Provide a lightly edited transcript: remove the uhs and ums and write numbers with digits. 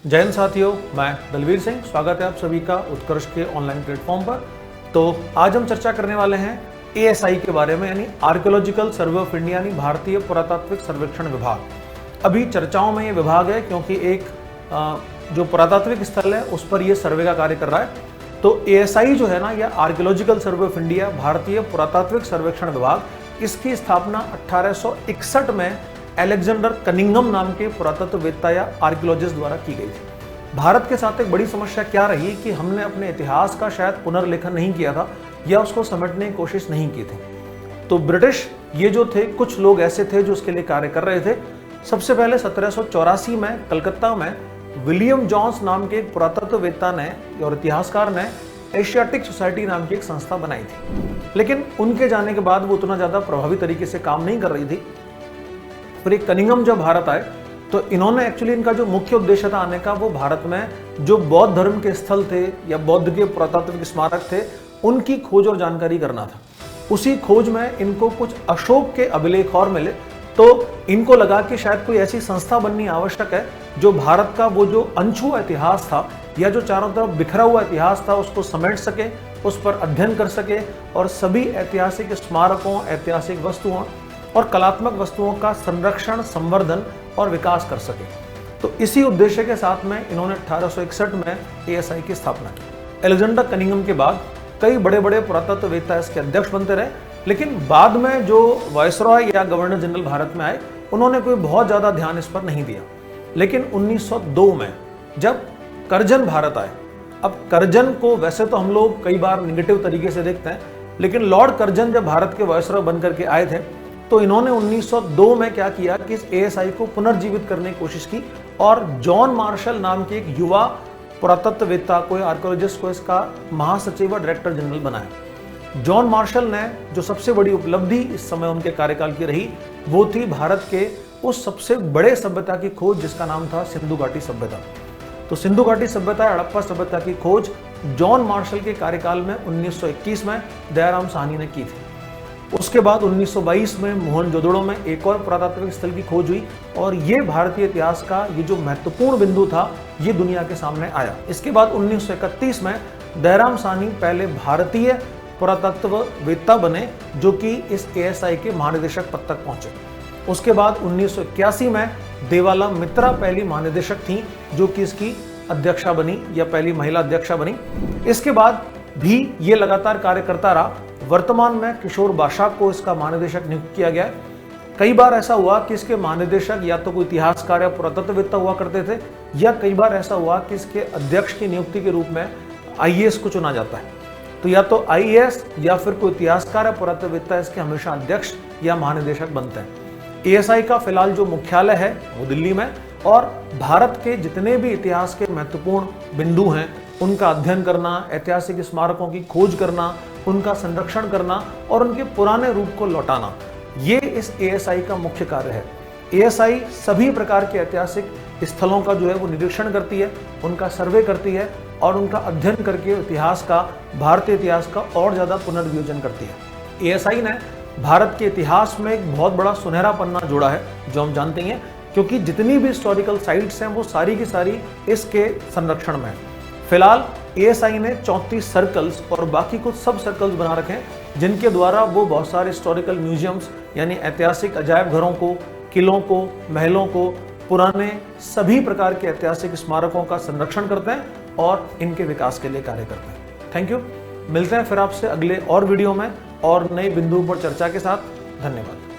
जय हिंद साथियों, मैं दलवीर सिंह। स्वागत है आप सभी का उत्कर्ष के ऑनलाइन प्लेटफॉर्म पर। तो आज हम चर्चा करने वाले हैं एएसआई के बारे में, यानी आर्कियोलॉजिकल सर्वे ऑफ इंडिया, यानी भारतीय पुरातात्विक सर्वेक्षण विभाग। अभी चर्चाओं में ये विभाग है क्योंकि एक जो पुरातात्विक स्थल है उस पर यह सर्वे का कार्य कर रहा है। तो एएसआई जो है ना, यह आर्कियोलॉजिकल सर्वे ऑफ इंडिया, भारतीय पुरातात्विक सर्वेक्षण विभाग, इसकी स्थापना 1861 में अलेक्जेंडर कनिंघम नाम के पुरातत्ववेत्ता या आर्कियोलॉजिस्ट द्वारा की गई थी। भारत के साथ एक बड़ी समस्या क्या रही कि हमने अपने इतिहास का शायद पुनर्लेखन नहीं किया था या उसको समेटने की कोशिश नहीं की थी। तो ब्रिटिश ये जो थे, कुछ लोग ऐसे थे जो उसके लिए कार्य कर रहे थे। सबसे पहले 1784 में कलकत्ता में विलियम जॉन्स नाम के एक पुरातत्ववेत्ता ने और इतिहासकार ने एशियाटिक सोसाइटी नाम की एक संस्था बनाई थी, लेकिन उनके जाने के बाद वो उतना ज़्यादा प्रभावी तरीके से काम नहीं कर रही थी। फिर एक कनिंघम जब भारत आए तो इन्होंने एक्चुअली, इनका जो मुख्य उद्देश्य था आने का, वो भारत में जो बौद्ध धर्म के स्थल थे या बौद्ध के पुरातात्विक स्मारक थे उनकी खोज और जानकारी करना था। उसी खोज में इनको कुछ अशोक के अभिलेख और मिले, तो इनको लगा कि शायद कोई ऐसी संस्था बननी आवश्यक है जो भारत का वो जो अनछुआ इतिहास था या जो चारों तरफ बिखरा हुआ इतिहास था उसको समेट सके, उस पर अध्ययन कर सके और सभी ऐतिहासिक स्मारकों, ऐतिहासिक वस्तुओं और कलात्मक वस्तुओं का संरक्षण, संवर्धन और विकास कर सके। तो इसी उद्देश्य के साथ में इन्होंने 1861 में एएसआई की स्थापना की। अलेक्जेंडर कनिंघम के बाद कई बड़े बड़े पुरातत्ववेत्ता इसके अध्यक्ष बनते रहे, लेकिन बाद में जो वायसरॉय या गवर्नर जनरल भारत में आए उन्होंने कोई बहुत ज़्यादा ध्यान इस पर नहीं दिया। लेकिन 1902 में जब कर्जन भारत आए, अब कर्जन को वैसे तो हम लोग कई बार निगेटिव तरीके से देखते हैं, लेकिन लॉर्ड कर्जन जब भारत के वायसरॉय बनकर के आए थे तो इन्होंने 1902 में क्या किया कि इस एएसआई को पुनर्जीवित करने की कोशिश की और जॉन मार्शल नाम के एक युवा पुरातत्ववेत्ता को, आर्कियोलॉजिस्ट को इसका महासचिव और डायरेक्टर जनरल बनाया। जॉन मार्शल ने जो सबसे बड़ी उपलब्धि इस समय उनके कार्यकाल की रही वो थी भारत के उस सबसे बड़े सभ्यता की खोज जिसका नाम था सिंधु घाटी सभ्यता। तो सिंधु घाटी सभ्यता, हड़प्पा सभ्यता की खोज जॉन मार्शल के कार्यकाल में 1921 में दयाराम साहनी ने की थी। उसके बाद 1922 में मोहनजोदड़ो में एक और पुरातात्विक स्थल की खोज हुई और ये भारतीय इतिहास का ये जो महत्वपूर्ण बिंदु था ये दुनिया के सामने आया। इसके बाद 1931 में दयाराम साहनी पहले भारतीय पुरातत्ववेत्ता बने जो कि इस एएसआई के महानिदेशक पद तक पहुंचे। उसके बाद 1981 में देवाला मित्रा पहली महानिदेशक थी जो कि इसकी अध्यक्षा बनी या पहली महिला अध्यक्षा बनी। इसके बाद भी ये लगातार कार्य करता रहा। वर्तमान में किशोर बाशा को इसका महानिदेशक नियुक्त किया गया है। कई बार ऐसा हुआ कि इसके महानिदेशक या तो कोई इतिहासकार या पुरातत्ववेत्ता हुआ करते थे, या कई बार ऐसा हुआ कि इसके अध्यक्ष की नियुक्ति के रूप में आईएएस को चुना जाता है। तो या तो आईएएस या फिर कोई इतिहासकार या पुरातत्ववेत्ता इसके हमेशा अध्यक्ष या महानिदेशक बनते हैं। एएसआई का फिलहाल जो मुख्यालय है वो दिल्ली में, और भारत के जितने भी इतिहास के महत्वपूर्ण बिंदु हैं उनका अध्ययन करना, ऐतिहासिक स्मारकों की खोज करना, उनका संरक्षण करना और उनके पुराने रूप को लौटाना, ये इस एएसआई का मुख्य कार्य है। एएसआई सभी प्रकार के ऐतिहासिक स्थलों का जो है वो निरीक्षण करती है, उनका सर्वे करती है और उनका अध्ययन करके इतिहास का, भारतीय इतिहास का और ज़्यादा पुनर्वियोजन करती है। एएसआई ने भारत के इतिहास में एक बहुत बड़ा सुनहरा पन्ना जोड़ा है जो हम जानते हैं, क्योंकि जितनी भी हिस्टोरिकल साइट्स हैं वो सारी की सारी इसके संरक्षण में है। फिलहाल एएसआई ने 34 सर्कल्स और बाकी कुछ सब सर्कल्स बना रखे हैं जिनके द्वारा वो बहुत सारे हिस्टोरिकल म्यूजियम्स यानी ऐतिहासिक अजायब घरों को, किलों को, महलों को, पुराने सभी प्रकार के ऐतिहासिक स्मारकों का संरक्षण करते हैं और इनके विकास के लिए कार्य करते हैं। Thank you. मिलते हैं फिर आपसे अगले और वीडियो में और नए बिंदुओं पर चर्चा के साथ। धन्यवाद।